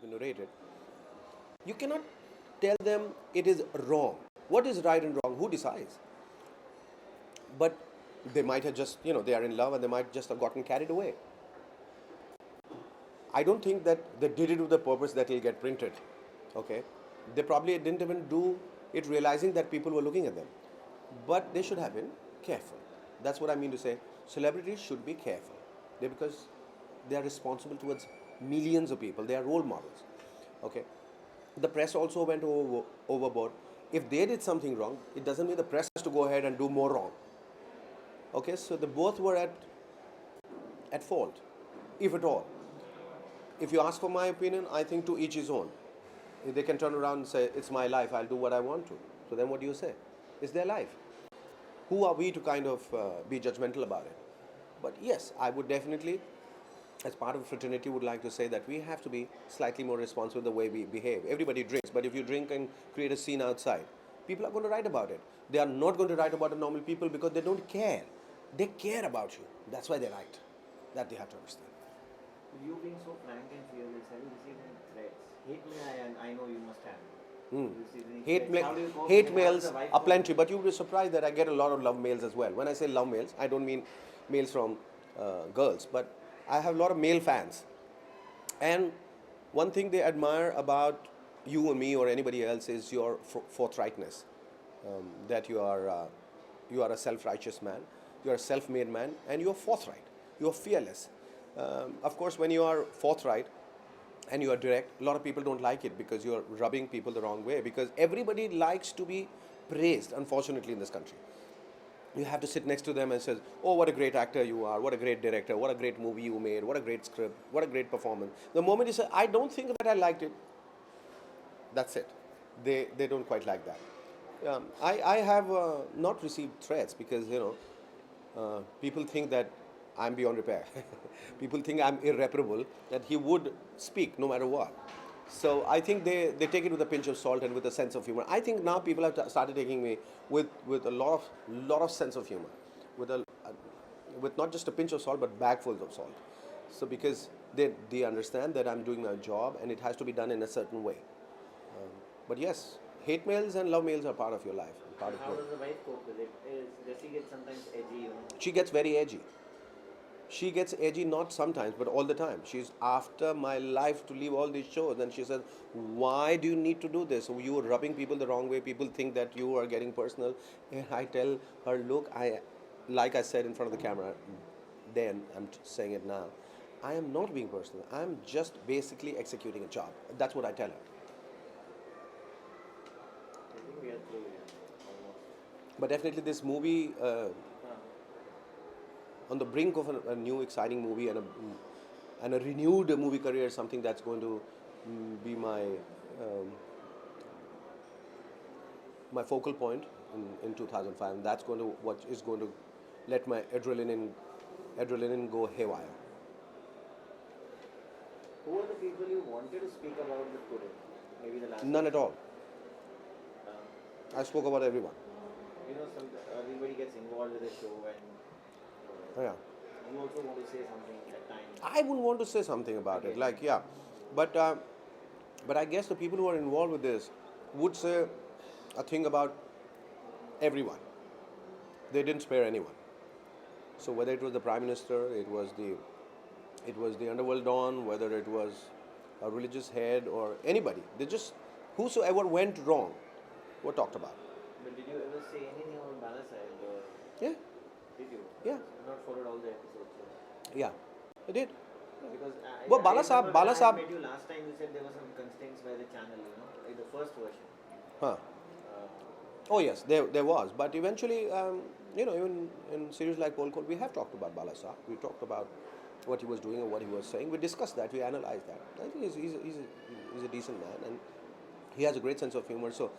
been narrated, you cannot tell them it is wrong. What is right and wrong? Who decides? But they might have just, they are in love and they might just have gotten carried away. I don't think that they did it with the purpose that it'll get printed. Okay? They probably didn't even do it realizing that people were looking at them. But they should have been careful. That's what I mean to say. Celebrities should be careful. Because they are responsible towards millions of people. They are role models. Okay? The press also went overboard. If they did something wrong, it doesn't mean the press has to go ahead and do more wrong. Okay, so they both were at fault, if at all. If you ask for my opinion, I think to each his own. If they can turn around and say, it's my life, I'll do what I want to. So then what do you say? It's their life. Who are we to kind of be judgmental about it? But yes, I would definitely, as part of a fraternity, would like to say that we have to be slightly more responsible the way we behave. Everybody drinks, but if you drink and create a scene outside, people are going to write about it. They are not going to write about the normal people because they don't care. They care about you. That's why they write. That they have to understand. You being so frank and fearless, have you received any threats? Hate mail, I know you must have. Hate mails are plenty, but you'll be surprised that I get a lot of love mails as well. When I say love mails, I don't mean mails from girls, but I have a lot of male fans. And one thing they admire about you or me or anybody else is your forthrightness. That you are a self-righteous man, you are a self-made man, and you are forthright. You are fearless. Of course, when you are forthright and you are direct, a lot of people don't like it because you are rubbing people the wrong way. Because everybody likes to be praised, unfortunately, in this country. You have to sit next to them and say, oh, what a great actor you are, what a great director, what a great movie you made, what a great script, what a great performance. The moment you say, I don't think that I liked it, that's it. They don't quite like that. I have not received threats because, people think that I'm beyond repair. People think I'm irreparable, that he would speak no matter what. So I think they take it with a pinch of salt and with a sense of humor. I think now people have started taking me with a lot of sense of humor, with not just a pinch of salt but bagfuls of salt. So because they understand that I'm doing my job and it has to be done in a certain way. But yes, hate mails and love mails are part of your life. How does the wife cope with it? Does she get sometimes edgy? She gets very edgy. She gets edgy not sometimes, but all the time. She's after my life to leave all these shows. And she says, why do you need to do this? You are rubbing people the wrong way. People think that you are getting personal. And I tell her, look, like I said in front of the camera, then I'm saying it now. I am not being personal. I'm just basically executing a job. That's what I tell her. I think we are through here, almost. But definitely this movie... on the brink of a new exciting movie and a renewed movie career is something that's going to be my focal point in 2005, and that's what is going to let my adrenaline go haywire. Who are the people you wanted to speak about but couldn't? Maybe the last None at all. I spoke about everyone. Everybody gets involved with the show and Yeah. you also want to say something at times. I would want to say something about it, like, yeah. But I guess the people who are involved with this would say a thing about everyone. They didn't spare anyone. So whether it was the Prime Minister, it was the underworld don, whether it was a religious head or anybody, whosoever went wrong were talked about. But did you ever say anything about Balasaheb? Yeah. Did you? Yeah. Not followed all the episodes. Yeah, I did. Because Balasaheb. When I met you last time, you said there were some constraints by the channel, like the first version. Huh. Oh yes, there was. But eventually, even in series like Pol Kot, we have talked about Balasaheb. We talked about what he was doing and what he was saying. We discussed that. We analyzed that. I think he's a decent man, and he has a great sense of humor. So,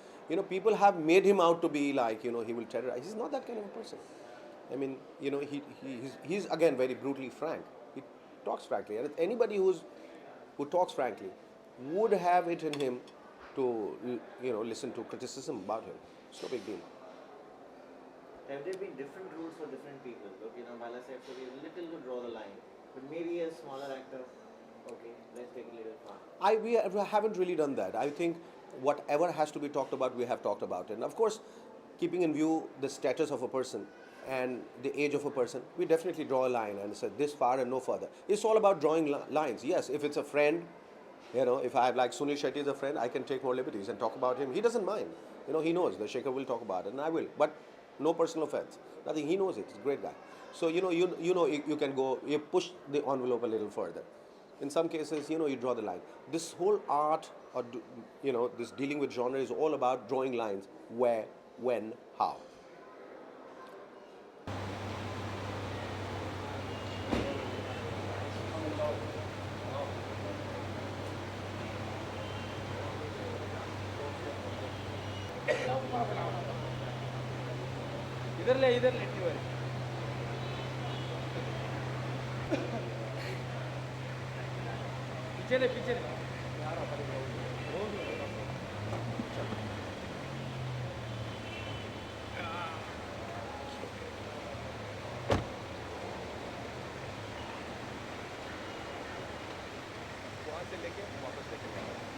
people have made him out to be like, he will terrorize. He's not that kind of a person. I mean, he's again very brutally frank. He talks frankly, and anybody who talks frankly would have it in him to listen to criticism about him. It's no big deal. Have there been different rules for different people? Look, Balasaheb, so we little to draw the line, but maybe a smaller actor Okay, let's take it a little far. We haven't really done that. I think whatever has to be talked about, we have talked about it. And of course, keeping in view the status of a person and the age of a person, we definitely draw a line and say this far and no further. It's all about drawing lines. Yes, if it's a friend, if I have like Sunil Shetty as a friend, I can take more liberties and talk about him. He doesn't mind. He knows that Shekhar will talk about it, and I will. But no personal offense. Nothing. He knows it. He's a great guy. So you can go. You push the envelope a little further. In some cases, you draw the line. This whole art, or this dealing with genre is all about drawing lines. Where, when, how. इधर ले लेटी हुई पीछे ले वहाँ से लेके वापस लेके